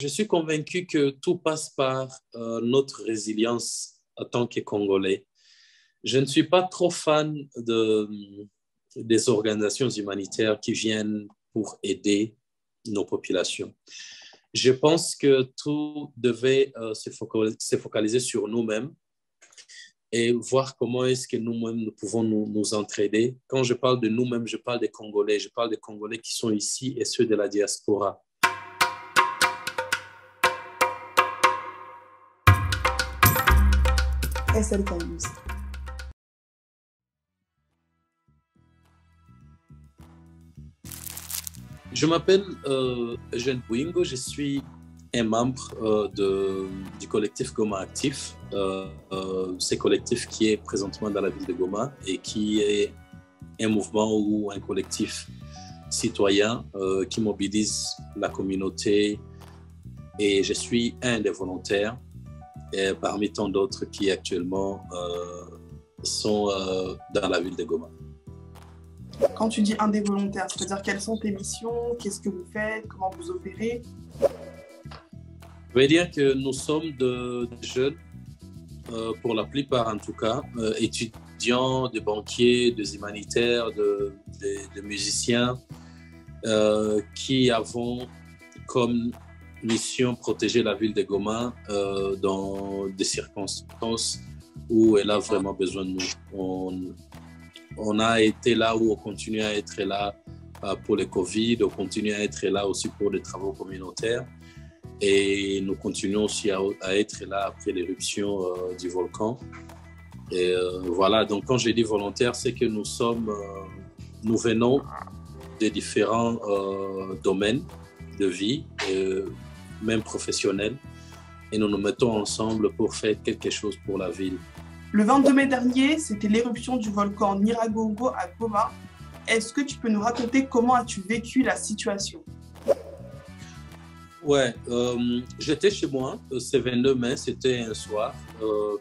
Je suis convaincu que tout passe par notre résilience en tant que Congolais. Je ne suis pas trop fan des organisations humanitaires qui viennent pour aider nos populations. Je pense que tout devait se focaliser sur nous-mêmes et voir comment est-ce que nous-mêmes nous pouvons nous entraider. Quand je parle de nous-mêmes, je parle des Congolais. Je parle des Congolais qui sont ici et ceux de la diaspora. SL Times. Je m'appelle Eugène Bouingo, je suis un membre du collectif Goma Actif. C'est un collectif qui est présentement dans la ville de Goma et qui est un mouvement ou un collectif citoyen qui mobilise la communauté, et je suis un des volontaires et parmi tant d'autres qui actuellement sont dans la ville de Goma. Quand tu dis un des volontaires, c'est-à-dire quelles sont tes missions, qu'est-ce que vous faites, comment vous opérez? Je vais dire que nous sommes de jeunes, pour la plupart en tout cas, étudiants, de banquiers, de humanitaires, de musiciens, qui avons comme mission protéger la ville de Goma dans des circonstances où elle a vraiment besoin de nous. On a été là où on continue à être là pour le Covid, on continue à être là aussi pour les travaux communautaires, et nous continuons aussi à être là après l'éruption du volcan. Et voilà, donc quand je dis volontaire, c'est que nous venons de différents domaines de vie, même professionnels, et nous nous mettons ensemble pour faire quelque chose pour la ville. Le 22 mai dernier, c'était l'éruption du volcan Nyiragongo à Goma. Est-ce que tu peux nous raconter comment as-tu vécu la situation? Ouais, j'étais chez moi, ce 22 mai, c'était un soir,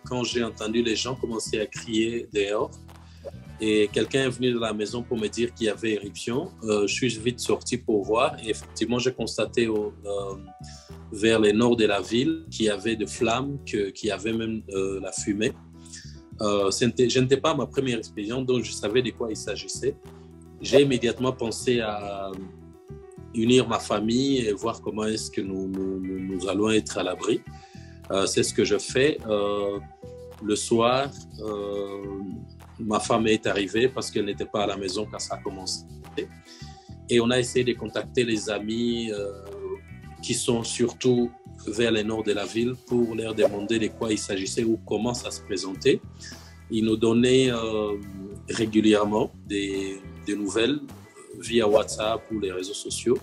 quand j'ai entendu les gens commencer à crier dehors. Et quelqu'un est venu de la maison pour me dire qu'il y avait éruption. Je suis vite sorti pour voir, et effectivement, j'ai constaté vers le nord de la ville qu'il y avait des flammes, qu'il y avait même la fumée. Je n'étais pas ma première expérience, donc je savais de quoi il s'agissait. J'ai immédiatement pensé à unir ma famille et voir comment est-ce que nous allons être à l'abri. C'est ce que je fais. Le soir, ma femme est arrivée parce qu'elle n'était pas à la maison quand ça a commencé. Et on a essayé de contacter les amis qui sont surtout vers le nord de la ville pour leur demander de quoi il s'agissait ou comment ça se présentait. Ils nous donnaient régulièrement des nouvelles via WhatsApp ou les réseaux sociaux.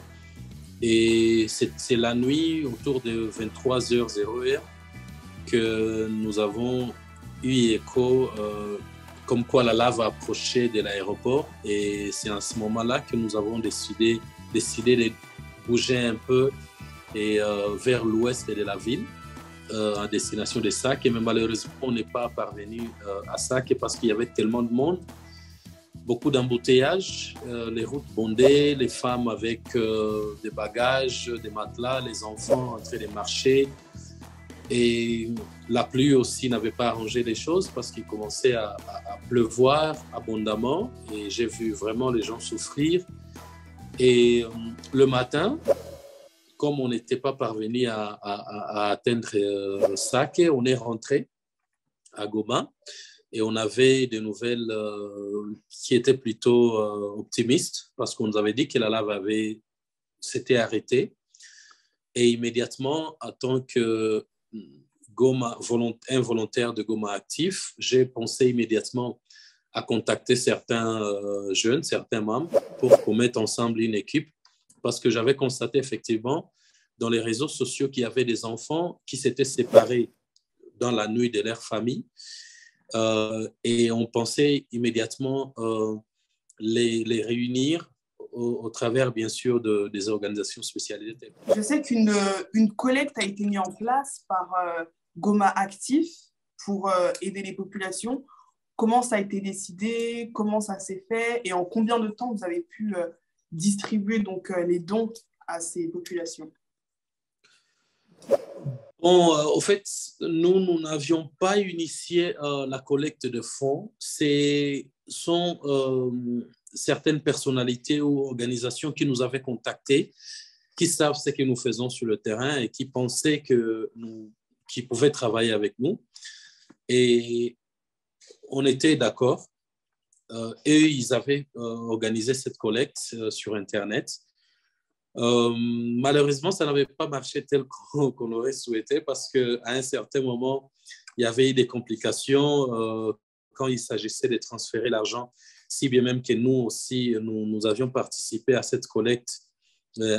Et c'est la nuit, autour de 23h00, que nous avons eu écho comme quoi la lave approchait de l'aéroport. Et c'est à ce moment-là que nous avons décidé de bouger un peu et vers l'ouest de la ville, en destination de Sake. Mais malheureusement, on n'est pas parvenu à Sake parce qu'il y avait tellement de monde, beaucoup d'embouteillages, les routes bondées, les femmes avec des bagages, des matelas, les enfants en train de marcher. Et la pluie aussi n'avait pas arrangé les choses parce qu'il commençait à pleuvoir abondamment, et j'ai vu vraiment les gens souffrir. Et le matin, comme on n'était pas parvenu à atteindre Sake, on est rentré à Goma et on avait des nouvelles qui étaient plutôt optimistes, parce qu'on nous avait dit que la lave s'était arrêtée. Et immédiatement, en tant que un volontaire de Goma Actif, j'ai pensé immédiatement à contacter certains jeunes, certains membres, pour qu'on mette ensemble une équipe, parce que j'avais constaté effectivement dans les réseaux sociaux qu'il y avait des enfants qui s'étaient séparés dans la nuit de leur famille, et on pensait immédiatement les réunir au travers, bien sûr, des organisations spécialisées. Je sais qu'une collecte a été mise en place par Goma Actif pour aider les populations. Comment ça a été décidé? Comment ça s'est fait? Et en combien de temps vous avez pu distribuer donc, les dons à ces populations? Bon, au fait, nous n'avions pas initié la collecte de fonds. Sont certaines personnalités ou organisations qui nous avaient contactés, qui savent ce que nous faisons sur le terrain et qui pensaient qu'ils pouvaient travailler avec nous. Et on était d'accord. Et ils avaient organisé cette collecte sur Internet. Malheureusement, ça n'avait pas marché tel qu'on aurait souhaité parce qu'à un certain moment, il y avait eu des complications quand il s'agissait de transférer l'argent, si bien même que nous aussi, nous avions participé à cette collecte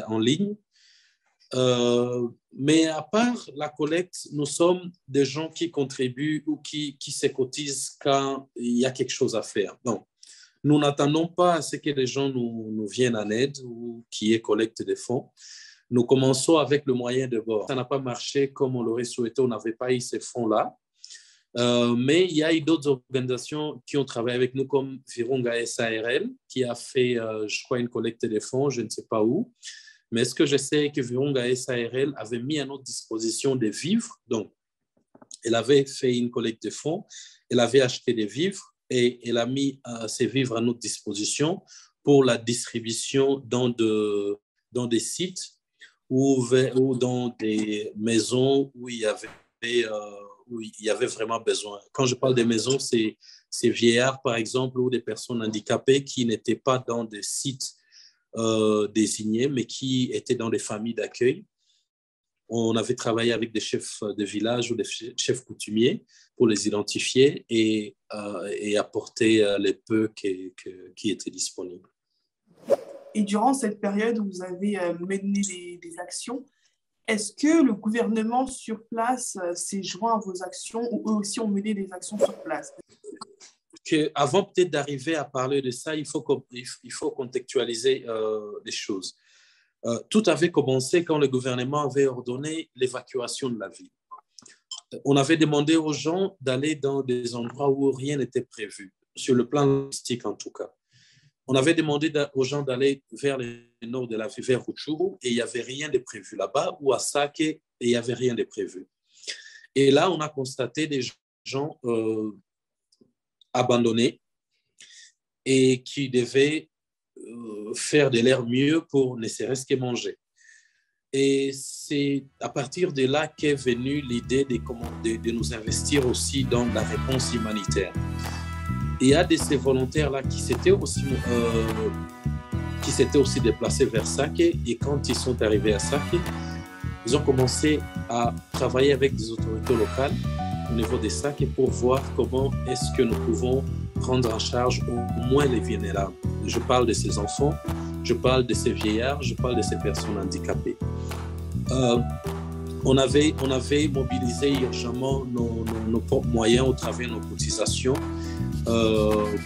en ligne. Mais à part la collecte, nous sommes des gens qui contribuent ou qui se cotisent quand il y a quelque chose à faire. Donc, nous n'attendons pas à ce que les gens nous viennent en aide ou qu'il y ait collecte de fonds. Nous commençons avec le moyen de bord. Ça n'a pas marché comme on l'aurait souhaité, on n'avait pas eu ces fonds-là. Mais il y a eu d'autres organisations qui ont travaillé avec nous, comme Virunga SARL, qui a fait, je crois, une collecte de fonds, je ne sais pas où. Mais ce que je sais est que Virunga SARL avait mis à notre disposition des vivres. Donc, elle avait fait une collecte de fonds, elle avait acheté des vivres et elle a mis ces vivres à notre disposition pour la distribution dans des sites ou dans des maisons où il y avait vraiment besoin. Quand je parle des maisons, c'est ces vieillards, par exemple, ou des personnes handicapées qui n'étaient pas dans des sites désignés, mais qui étaient dans des familles d'accueil. On avait travaillé avec des chefs de village ou des chefs coutumiers pour les identifier et apporter les peu qui étaient disponibles. Et durant cette période où vous avez mené des actions, est-ce que le gouvernement sur place s'est joint à vos actions ou eux aussi ont mené des actions sur place? Avant peut-être d'arriver à parler de ça, il faut contextualiser les choses. Tout avait commencé quand le gouvernement avait ordonné l'évacuation de la ville. On avait demandé aux gens d'aller dans des endroits où rien n'était prévu, sur le plan logistique en tout cas. On avait demandé aux gens d'aller vers le nord de la ville, vers Rutshuru, et il n'y avait rien de prévu là-bas, ou à Sake, et il n'y avait rien de prévu. Et là, on a constaté des gens abandonnés et qui devaient faire de leur mieux pour ne serait-ce que manger. Et c'est à partir de là qu'est venue l'idée de nous investir aussi dans la réponse humanitaire. Il y a de ces volontaires-là qui s'étaient aussi déplacés vers Sake, et quand ils sont arrivés à Sake, ils ont commencé à travailler avec des autorités locales au niveau des Sake pour voir comment est-ce que nous pouvons prendre en charge au moins les vulnérables. Je parle de ces enfants, je parle de ces vieillards, je parle de ces personnes handicapées. On avait mobilisé urgemment nos propres moyens au travers de nos cotisations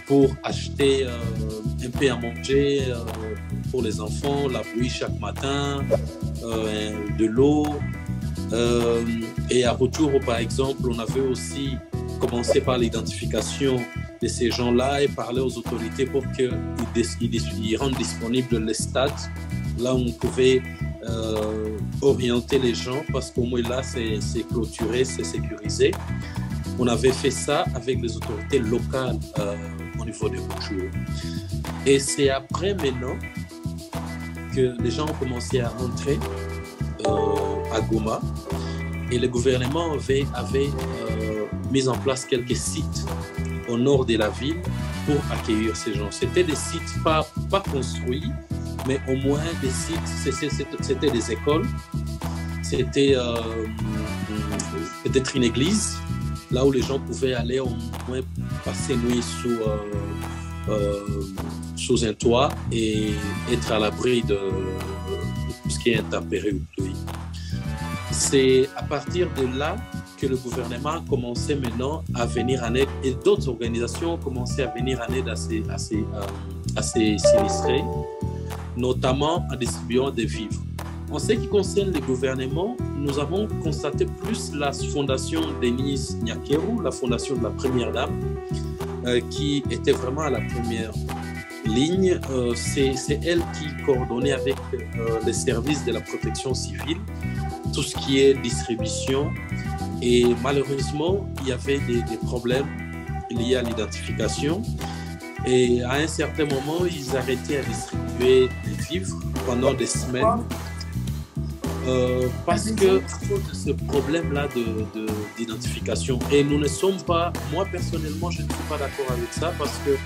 pour acheter un peu à manger pour les enfants, la bouillie chaque matin, de l'eau. Et à Rutshuru, par exemple, on avait aussi commencé par l'identification de ces gens-là et parler aux autorités pour qu'ils rendent disponibles les stades, là où on pouvait orienter les gens, parce qu'au moins là, c'est clôturé, c'est sécurisé. On avait fait ça avec les autorités locales au niveau de Rutshuru. Et c'est après maintenant que les gens ont commencé à rentrer à Goma, et le gouvernement avait mis en place quelques sites au nord de la ville pour accueillir ces gens. C'était des sites pas construits, mais au moins des sites, c'était des écoles, c'était peut-être une église, là où les gens pouvaient aller au moins passer nuit sous un toit et être à l'abri de tout ce qui est intempérie ou pluie. C'est à partir de là que le gouvernement a commencé maintenant à venir en aide, et d'autres organisations ont commencé à venir en aide à ces sinistrés, notamment en distribuant des vivres. En ce qui concerne les gouvernements, nous avons constaté plus la fondation Denise Nyakeru, la fondation de la Première Dame, qui était vraiment à la première ligne. C'est elle qui coordonnait avec les services de la protection civile tout ce qui est distribution. Et malheureusement, il y avait des problèmes liés à l'identification. Et à un certain moment, ils arrêtaient à distribuer des vivres pendant des semaines parce que à cause de ce problème-là d'identification. Et nous ne sommes pas, moi personnellement, je ne suis pas d'accord avec ça parce que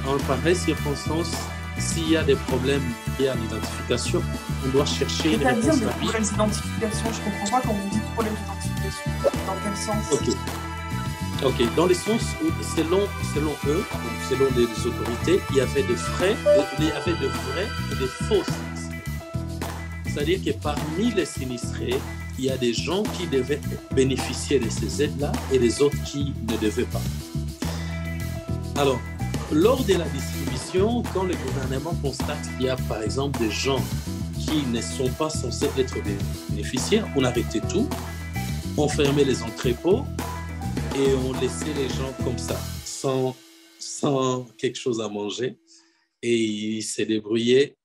en pareille circonstance, s'il y a des problèmes liés à l'identification, on doit chercher une réponse rapide. C'est-à-dire des problèmes d'identification, je ne comprends pas quand vous dites problème d'identification. Dans quel sens? Ok, dans le sens où, selon eux, selon les autorités, il y avait de vraies et de fausses. C'est-à-dire que parmi les sinistrés, il y a des gens qui devaient bénéficier de ces aides-là et les autres qui ne devaient pas. Alors, lors de la distribution, quand le gouvernement constate qu'il y a par exemple des gens qui ne sont pas censés être bénéficiaires, on arrêtait tout, on fermait les entrepôts et on laissait les gens comme ça, sans quelque chose à manger. Et ils se débrouillaient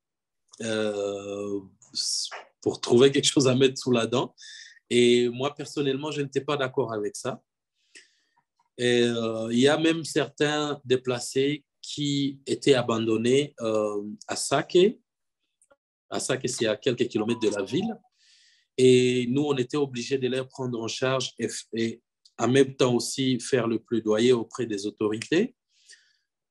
pour trouver quelque chose à mettre sous la dent. Et moi, personnellement, je n'étais pas d'accord avec ça. Et il y a même certains déplacés qui étaient abandonnés à Sake. À Sake, c'est à quelques kilomètres de la ville. Et nous, on était obligés de les prendre en charge et en même temps aussi faire le plaidoyer auprès des autorités.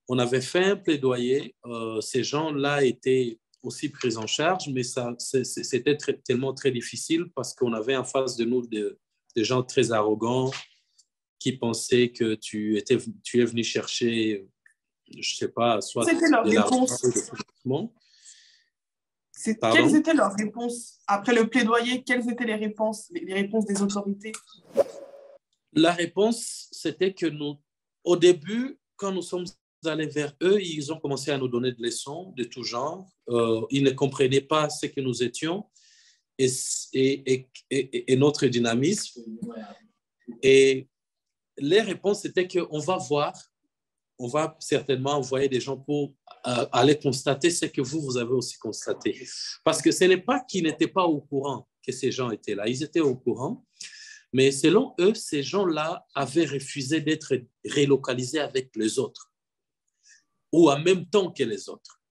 On avait fait un plaidoyer. Ces gens-là étaient aussi pris en charge, mais c'était tellement très difficile parce qu'on avait en face de nous des gens très arrogants qui pensaient que tu es venu chercher, je ne sais pas, soit de l'argent ou de financement. Quelles étaient leurs réponses? Après le plaidoyer, quelles étaient les réponses des autorités? La réponse, c'était que nous, au début, quand nous sommes allés vers eux, ils ont commencé à nous donner des leçons de tout genre. Ils ne comprenaient pas ce que nous étions et notre dynamisme. Et les réponses étaient qu'on va voir, on va certainement envoyer des gens pour aller constater ce que vous avez aussi constaté. Parce que ce n'est pas qu'ils n'étaient pas au courant que ces gens étaient là. Ils étaient au courant. Mais selon eux, ces gens-là avaient refusé d'être relocalisés avec les autres ou en même temps que les autres.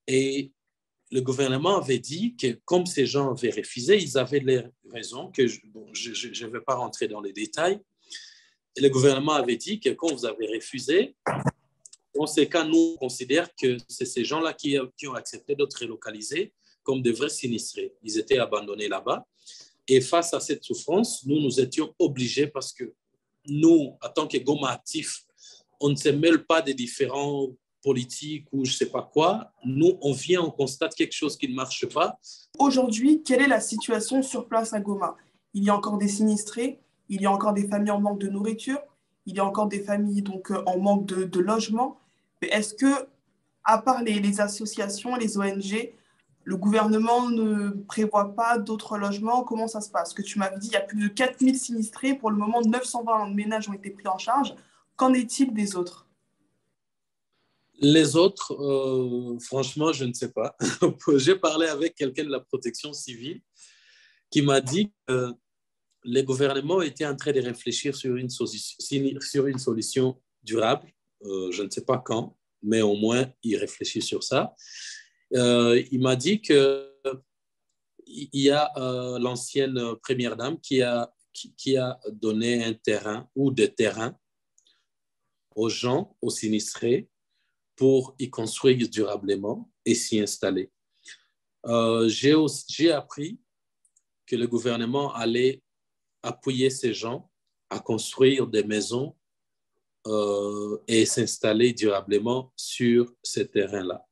Et le gouvernement avait dit que comme ces gens avaient refusé, ils avaient les raisons, que je ne vais pas rentrer dans les détails. Et le gouvernement avait dit que quand vous avez refusé, dans ces cas, nous, on considère que c'est ces gens-là qui ont accepté d'être relocalisés comme de vrais sinistrés. Ils étaient abandonnés là-bas. Et face à cette souffrance, nous étions obligés parce que nous, en tant que Goma actif, on ne se mêle pas des différents politiques ou je ne sais pas quoi. Nous, on vient, on constate quelque chose qui ne marche pas. Aujourd'hui, quelle est la situation sur place à Goma? Il y a encore des sinistrés, il y a encore des familles en manque de nourriture, il y a encore des familles donc, en manque de logement. Mais est-ce que, à part les associations, les ONG, le gouvernement ne prévoit pas d'autres logements? Comment ça se passe? Que tu m'avais dit, il y a plus de 4000 sinistrés. Pour le moment, 920 ménages ont été pris en charge. Qu'en est-il des autres? Les autres, franchement, je ne sais pas. J'ai parlé avec quelqu'un de la protection civile qui m'a dit que le gouvernement était en train de réfléchir sur une solution durable. Je ne sais pas quand, mais au moins, il réfléchit sur ça. Il m'a dit qu'il y a l'ancienne première dame qui a donné un terrain ou des terrains aux gens, aux sinistrés, pour y construire durablement et s'y installer. J'ai appris que le gouvernement allait appuyer ces gens à construire des maisons et s'installer durablement sur ces terrains-là.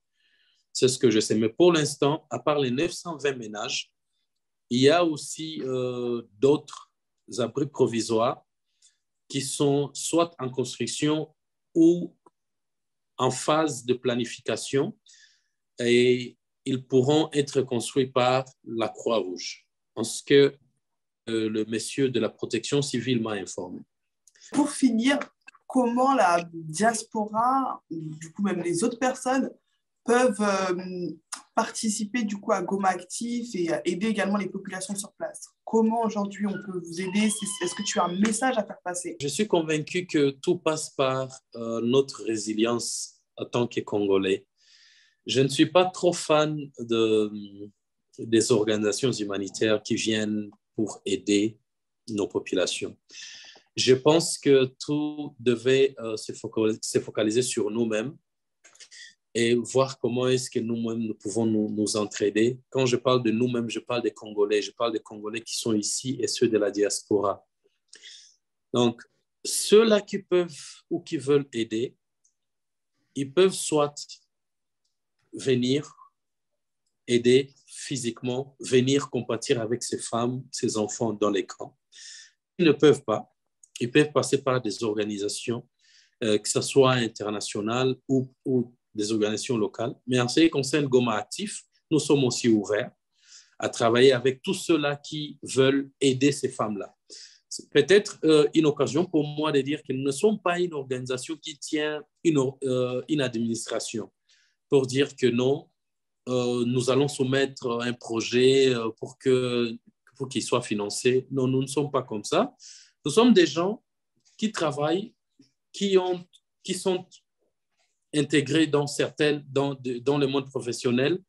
C'est ce que je sais. Mais pour l'instant, à part les 920 ménages, il y a aussi d'autres abris provisoires qui sont soit en construction ou en phase de planification et ils pourront être construits par la Croix-Rouge, en ce que le monsieur de la protection civile m'a informé. Pour finir, comment la diaspora, du coup même les autres personnes, peuvent participer du coup à Goma Actif et aider également les populations sur place. Comment aujourd'hui on peut vous aider? Est-ce que tu as un message à faire passer? Je suis convaincu que tout passe par notre résilience en tant que Congolais. Je ne suis pas trop fan des organisations humanitaires qui viennent pour aider nos populations. Je pense que tout devait se focaliser sur nous-mêmes et voir comment est-ce que nous-mêmes nous pouvons nous entraider. Quand je parle de nous-mêmes, je parle des Congolais. Je parle des Congolais qui sont ici et ceux de la diaspora. Donc, ceux-là qui peuvent ou qui veulent aider, ils peuvent soit venir aider physiquement, venir compatir avec ces femmes, ces enfants dans les camps. Ils ne peuvent pas. Ils peuvent passer par des organisations, que ce soit internationales ou des organisations locales. Mais en ce qui concerne Goma Actif, nous sommes aussi ouverts à travailler avec tous ceux-là qui veulent aider ces femmes-là. C'est peut-être une occasion pour moi de dire que nous ne sommes pas une organisation qui tient une administration pour dire que non, nous allons soumettre un projet pour qu'il soit financé. Non, nous ne sommes pas comme ça. Nous sommes des gens qui travaillent, qui sont intégrés dans le monde professionnel.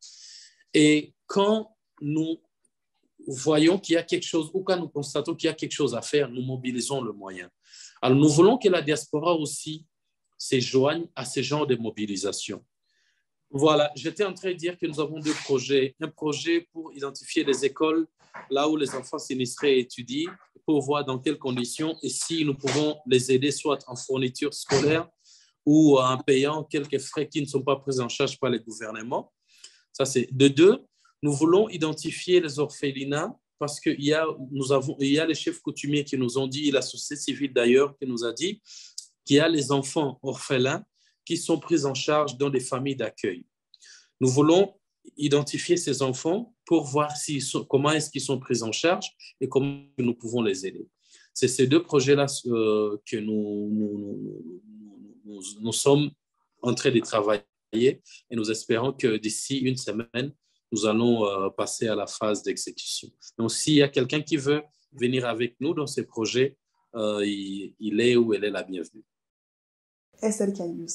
Et quand nous voyons qu'il y a quelque chose, ou quand nous constatons qu'il y a quelque chose à faire, nous mobilisons le moyen. Alors, nous voulons que la diaspora aussi se joigne à ce genre de mobilisation. Voilà, j'étais en train de dire que nous avons deux projets. Un projet pour identifier les écoles là où les enfants sinistrés étudient, pour voir dans quelles conditions et si nous pouvons les aider soit en fourniture scolaire ou en payant quelques frais qui ne sont pas pris en charge par les gouvernements. Ça, c'est de deux. Nous voulons identifier les orphelinats parce qu'il y a les chefs coutumiers qui nous ont dit, la société civile d'ailleurs qui nous a dit qu'il y a les enfants orphelins qui sont pris en charge dans des familles d'accueil. Nous voulons identifier ces enfants pour voir comment est-ce qu'ils sont pris en charge et comment nous pouvons les aider. C'est ces deux projets-là que nous sommes en train de travailler et nous espérons que d'ici une semaine, nous allons passer à la phase d'exécution. Donc, s'il y a quelqu'un qui veut venir avec nous dans ces projets, il est ou elle est la bienvenue. SLK News.